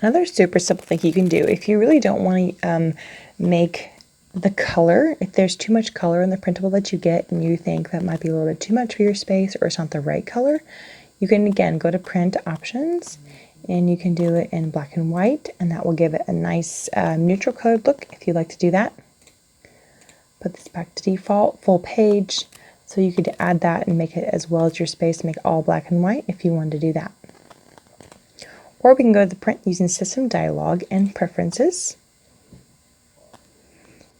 Another super simple thing you can do, if you really don't want to make the color, if there's too much color in the printable that you get and you think that might be a little bit too much for your space or it's not the right color, you can again go to print options and you can do it in black and white, and that will give it a nice neutral colored look if you like to do that. Put this back to default, full page, so you could add that and make it as well as your space, make it all black and white if you wanted to do that. Or we can go to the print using system dialog and preferences.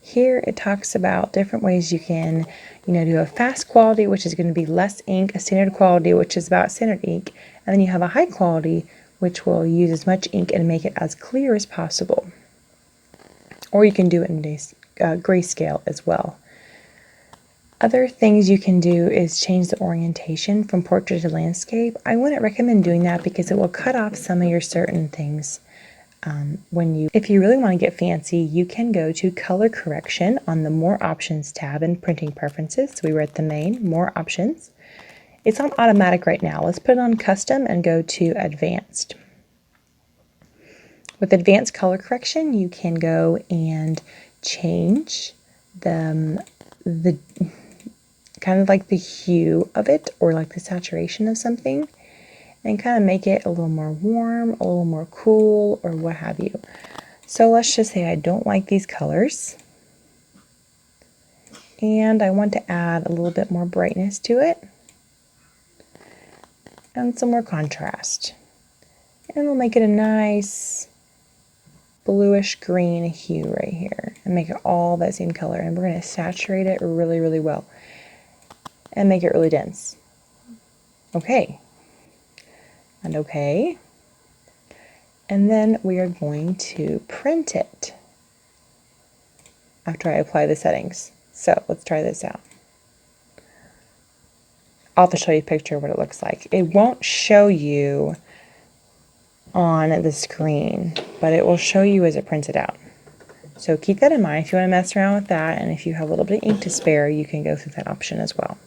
Here it talks about different ways you can, do a fast quality, which is going to be less ink, a standard quality, which is about standard ink, and then you have a high quality, which will use as much ink and make it as clear as possible. Or you can do it in grayscale as well. Other things you can do is change the orientation from portrait to landscape. I wouldn't recommend doing that because it will cut off some of your certain things. If you really want to get fancy, you can go to color correction on the More Options tab in Printing Preferences. So we were at the main, More Options. It's on automatic right now. Let's put it on custom and go to advanced. With advanced color correction, you can go and change the kind of like the hue of it, or like the saturation of something, and kind of make it a little more warm, a little more cool, or what have you. So let's just say I don't like these colors, and I want to add a little bit more brightness to it, and some more contrast. And we'll make it a nice bluish green hue right here, and make it all that same color, and we're going to saturate it really, really well, and make it really dense. Okay. And okay. And then we are going to print it after I apply the settings. So let's try this out. I'll have to show you a picture of what it looks like. It won't show you on the screen, but it will show you as it prints it out. So keep that in mind if you want to mess around with that, and if you have a little bit of ink to spare, you can go through that option as well.